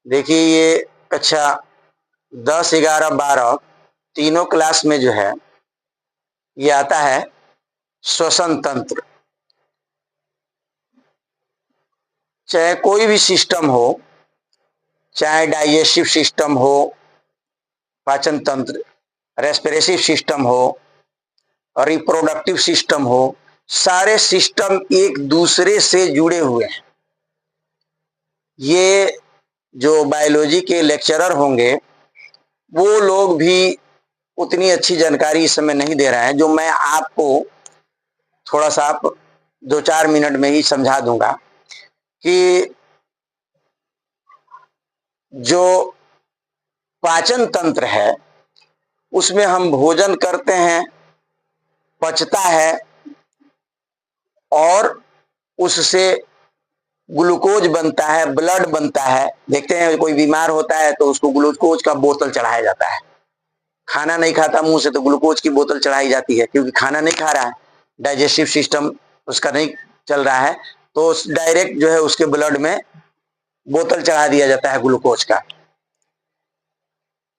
देखिए ये कक्षा 10, 11, 12 तीनों क्लास में जो है ये आता है श्वसन तंत्र। चाहे कोई भी सिस्टम हो, चाहे डाइजेस्टिव सिस्टम हो, पाचन तंत्र, रेस्पिरेटरी सिस्टम हो, रिप्रोडक्टिव सिस्टम हो, सारे सिस्टम एक दूसरे से जुड़े हुए हैं। ये जो बायोलॉजी के लेक्चरर होंगे वो लोग भी उतनी अच्छी जानकारी इस समय नहीं दे रहे हैं, जो मैं आपको थोड़ा सा 2-4 मिनट में ही समझा दूंगा कि जो पाचन तंत्र है उसमें हम भोजन करते हैं, पचता है और उससे ग्लूकोज बनता है, ब्लड बनता है। देखते हैं कोई बीमार होता है तो उसको ग्लूकोज का बोतल चढ़ाया जाता है। खाना नहीं खाता मुंह से तो ग्लूकोज की बोतल चढ़ाई जाती है, क्योंकि खाना नहीं खा रहा है, डाइजेस्टिव सिस्टम उसका नहीं चल रहा है, तो डायरेक्ट जो है उसके ब्लड में बोतल चढ़ा दिया जाता है ग्लूकोज का।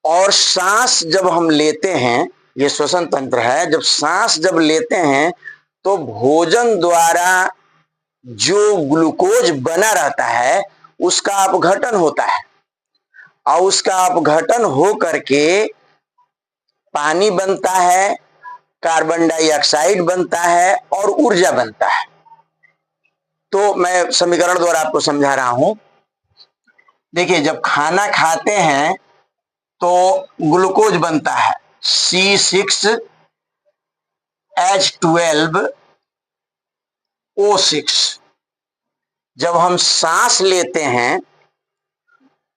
और सांस जब हम लेते हैं, ये श्वसन तंत्र है, जब सांस जब लेते हैं तो भोजन द्वारा जो ग्लूकोज बना रहता है उसका अपघटन होता है, और उसका अपघटन हो करके पानी बनता है, कार्बन डाइऑक्साइड बनता है और ऊर्जा बनता है। तो मैं समीकरण द्वारा आपको समझा रहा हूं। देखिए जब खाना खाते हैं तो ग्लूकोज बनता है C6H12O6। जब हम सांस लेते हैं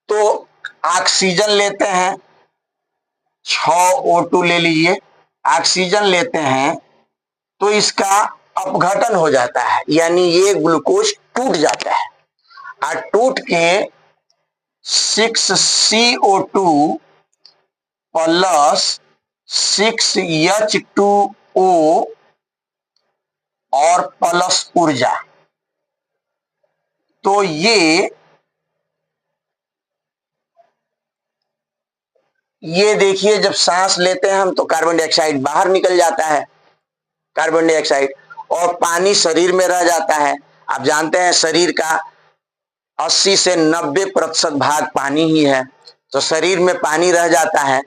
तो ऑक्सीजन लेते हैं, 6O2 ले लीजिए, ऑक्सीजन लेते हैं तो इसका अपघटन हो जाता है, यानी ये ग्लूकोज टूट जाता है और टूट के 6CO2 प्लस 6H2O और प्लस ऊर्जा, तो ये देखिए जब सांस लेते हैं हम तो कार्बन डाइऑक्साइड बाहर निकल जाता है, कार्बन डाइऑक्साइड, और पानी शरीर में रह जाता है। आप जानते हैं शरीर का 80 से 90% भाग पानी ही है, तो शरीर में पानी रह जाता है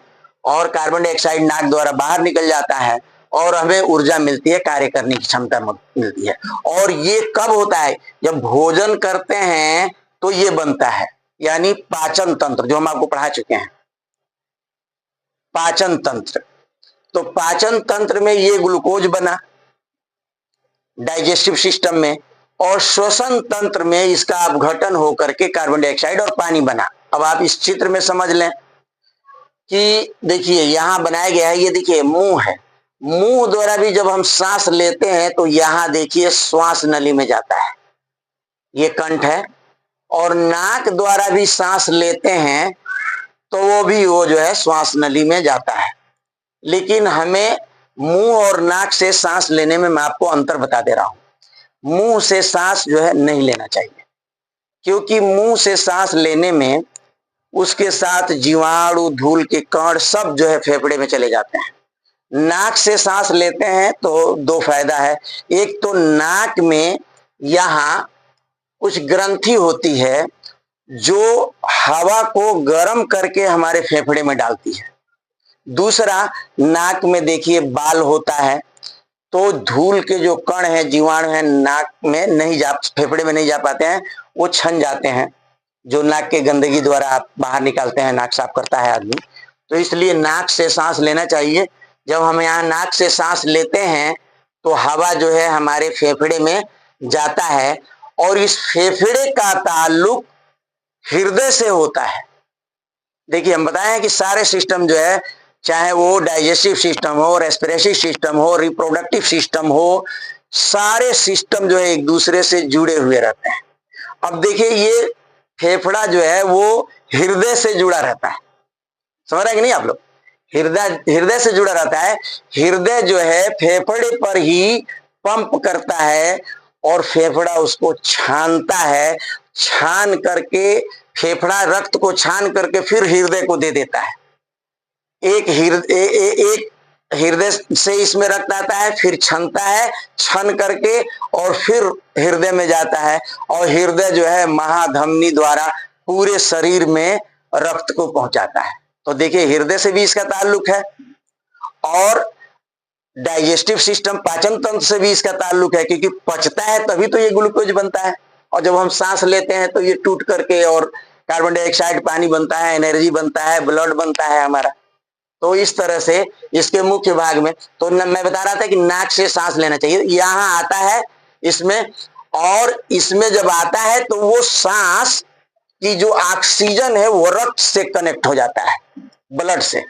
और कार्बन डाइऑक्साइड नाक द्वारा बाहर निकल जाता है और हमें ऊर्जा मिलती है, कार्य करने की क्षमता मिलती है। और ये कब होता है? जब भोजन करते हैं तो ये बनता है, यानी पाचन तंत्र, जो हम आपको पढ़ा चुके हैं, पाचन तंत्र। तो पाचन तंत्र में ये ग्लूकोज बना डाइजेस्टिव सिस्टम में, और श्वसन तंत्र में इसका अपघटन होकर के कार्बन डाइऑक्साइड और पानी बना। अब आप इस चित्र में समझ लें कि देखिए यहां बनाया गया है, ये देखिए मुंह है, मुंह द्वारा भी जब हम सांस लेते हैं तो यहां देखिए श्वास नली में जाता है, ये कंठ है, और नाक द्वारा भी सांस लेते हैं तो वो जो है श्वास नली में जाता है। लेकिन हमें मुंह और नाक से सांस लेने में मैं आपको अंतर बता दे रहा हूं। मुंह से सांस जो है नहीं लेना चाहिए, क्योंकि मुंह से सांस लेने में उसके साथ जीवाणु, धूल के कण सब जो है फेफड़े में चले जाते हैं। नाक से सांस लेते हैं तो 2 फायदा है। एक तो नाक में यहां कुछ ग्रंथि होती है जो हवा को गर्म करके हमारे फेफड़े में डालती है। दूसरा, नाक में देखिए बाल होता है, तो धूल के जो कण है, जीवाणु है, नाक में नहीं जा, फेफड़े में नहीं जा पाते हैं, वो छन जाते हैं, जो नाक के गंदगी द्वारा आप बाहर निकालते हैं, नाक साफ करता है आदमी। तो इसलिए नाक से सांस लेना चाहिए। जब हम यहाँ नाक से सांस लेते हैं तो हवा जो है हमारे फेफड़े में जाता है, और इस फेफड़े का ताल्लुक हृदय से होता है। देखिए हम बताए हैं कि सारे सिस्टम जो है, चाहे वो डाइजेस्टिव सिस्टम हो, रेस्पिरेटरी सिस्टम हो, रिप्रोडक्टिव सिस्टम हो, सारे सिस्टम जो है एक दूसरे से जुड़े हुए रहते हैं। अब देखिए ये फेफड़ा जो है वो हृदय से जुड़ा रहता है, समझ रहे हैं कि नहीं आप लोग? हृदय से जुड़ा रहता है। हृदय जो है फेफड़े पर ही पंप करता है और फेफड़ा उसको छानता है, छान करके फेफड़ा रक्त को छान करके फिर हृदय को दे देता है। एक हृदय से इसमें रक्त आता है, फिर छनता है, छन करके और फिर हृदय में जाता है, और हृदय जो है महाधमनी द्वारा पूरे शरीर में रक्त को पहुंचाता है। तो देखिए हृदय से भी इसका ताल्लुक है, और डाइजेस्टिव सिस्टम पाचन तंत्र से भी इसका ताल्लुक है, क्योंकि पचता है तभी तो ये ग्लूकोज बनता है, और जब हम सांस लेते हैं तो ये टूट करके और कार्बन डाइऑक्साइड पानी बनता है, एनर्जी बनता है, ब्लड बनता है हमारा। तो इस तरह से इसके मुख्य भाग में, तो मैं बता रहा था कि नाक से सांस लेना चाहिए, यहां आता है इसमें, और इसमें जब आता है तो वो सांस की जो ऑक्सीजन है वो रक्त से कनेक्ट हो जाता है, ब्लड से,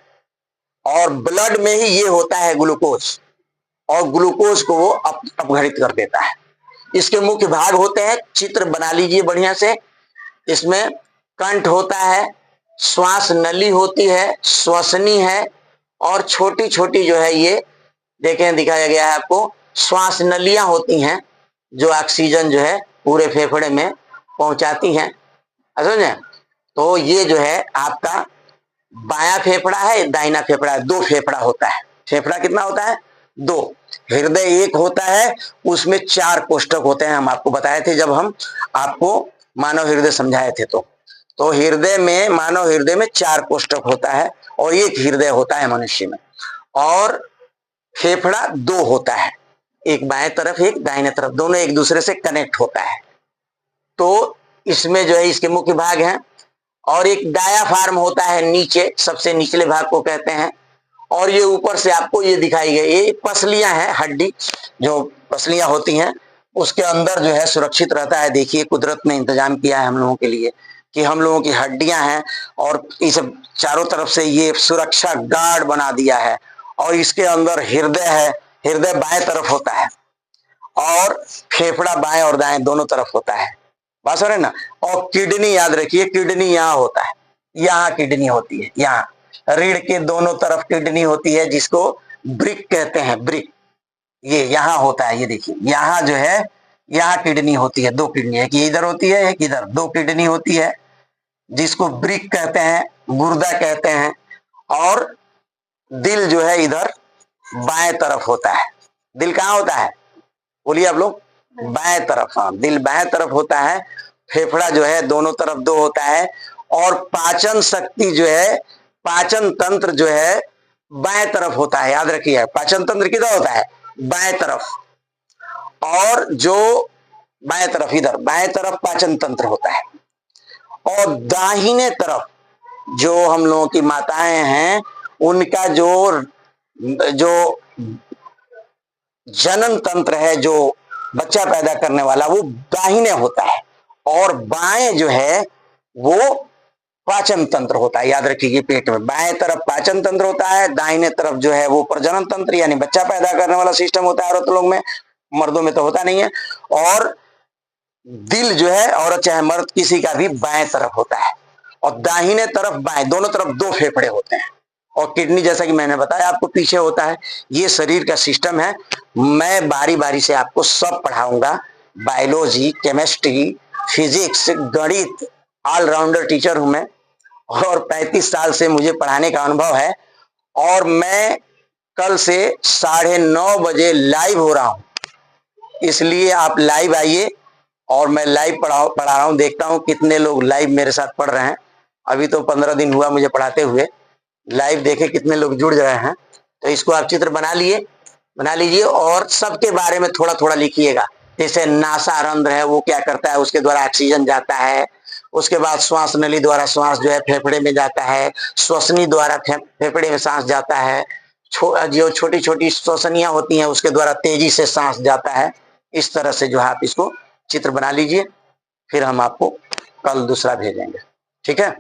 और ब्लड में ही ये होता है ग्लूकोज, और ग्लूकोज को वो अपघटित कर देता है। इसके मुख्य भाग होते हैं, चित्र बना लीजिए बढ़िया से। इसमें कंठ होता है, श्वास नली होती है, श्वसनी है, और छोटी छोटी जो है ये देखें दिखाया गया है आपको, श्वास नलियां होती हैं जो ऑक्सीजन जो है पूरे फेफड़े में पहुंचाती हैं, समझे। तो ये जो है आपका बायां फेफड़ा है, दाहिना फेफड़ा है, दो फेफड़ा होता है। फेफड़ा कितना होता है? दो। हृदय एक होता है, उसमें 4 कोष्ठक होते हैं, हम आपको बताए थे जब हम आपको मानव हृदय समझाए थे। तो हृदय में, मानव हृदय में 4 कोष्ठक होता है, और एक हृदय होता है मनुष्य में, और फेफड़ा 2 होता है, एक बाएं तरफ एक दाहिने तरफ, दोनों एक दूसरे से कनेक्ट होता है। तो इसमें जो है इसके मुख्य भाग हैं, और एक डायाफ्राम होता है नीचे, सबसे निचले भाग को कहते हैं, और ये ऊपर से आपको ये दिखाई गई, ये पसलियां हैं, हड्डी जो पसलियां होती हैं उसके अंदर जो है सुरक्षित रहता है। देखिए कुदरत ने इंतजाम किया है हम लोगों के लिए कि हम लोगों की हड्डियां हैं, और इस चारों तरफ से ये सुरक्षा गार्ड बना दिया है, और इसके अंदर हृदय है, हृदय बाएं तरफ होता है, और फेफड़ा बाएं और दाएं दोनों तरफ होता है, बात हो रही ना। और किडनी याद रखिए, किडनी यहाँ होता है, यहाँ किडनी होती है, यहाँ रीढ़ के दोनों तरफ किडनी होती है, जिसको ब्रिक कहते हैं, ब्रिक, ये यहाँ होता है। ये देखिए यहाँ जो है, यहाँ किडनी होती है, 2 किडनी, एक इधर होती है एक इधर, 2 किडनी होती है, जिसको ब्रिक कहते हैं, गुर्दा कहते हैं। और दिल जो है इधर बाएं तरफ होता है। दिल कहाँ होता है? बोलिए आप लोग। बाएं तरफ, हाँ, दिल बाएं तरफ होता है। फेफड़ा जो है दोनों तरफ 2 होता है, और पाचन शक्ति जो है, पाचन तंत्र जो है बाएं तरफ होता है, याद रखिए। पाचन तंत्र किधर होता है? बाएं तरफ। और जो बाएं तरफ, इधर बाएं तरफ पाचन तंत्र होता है। और दाहिने तरफ जो हम लोगों की माताएं हैं, उनका जो जनन तंत्र है, जो बच्चा पैदा करने वाला, वो दाहिने होता है, और बाएं जो है वो पाचन तंत्र होता है। याद रखिए पेट में बाएं तरफ पाचन तंत्र होता है, दाहिने तरफ जो है वो प्रजनन तंत्र यानी बच्चा पैदा करने वाला सिस्टम होता है औरत लोग में, मर्दों में तो होता नहीं है। और दिल जो है औरत चाहे मर्द किसी का भी बाएं तरफ होता है, और दाहिने तरफ बाएं, दोनों तरफ 2 फेफड़े होते हैं, और किडनी जैसा कि मैंने बताया आपको पीछे होता है। ये शरीर का सिस्टम है। मैं बारी बारी से आपको सब पढ़ाऊंगा, बायोलॉजी, केमिस्ट्री, फिजिक्स, गणित, ऑलराउंडर टीचर हूं मैं, और 35 साल से मुझे पढ़ाने का अनुभव है। और मैं कल से 9:30 बजे लाइव हो रहा हूं, इसलिए आप लाइव आइए, और मैं लाइव पढ़ा रहा हूं, देखता हूं कितने लोग लाइव मेरे साथ पढ़ रहे हैं। अभी तो 15 दिन हुआ मुझे पढ़ाते हुए, लाइव देखे कितने लोग जुड़ रहे हैं। तो इसको आप चित्र बना लीजिए, और सबके बारे में थोड़ा थोड़ा लिखिएगा। जैसे नासा रंध्र है, वो क्या करता है, उसके द्वारा ऑक्सीजन जाता है। उसके बाद श्वास नली द्वारा श्वास जो है फेफड़े में जाता है, श्वसनी द्वारा फेफड़े में सांस जाता है, जो छोटी छोटी श्वसनियां होती हैं उसके द्वारा तेजी से सांस जाता है। इस तरह से जो है आप इसको चित्र बना लीजिए, फिर हम आपको कल दूसरा भेजेंगे, ठीक है।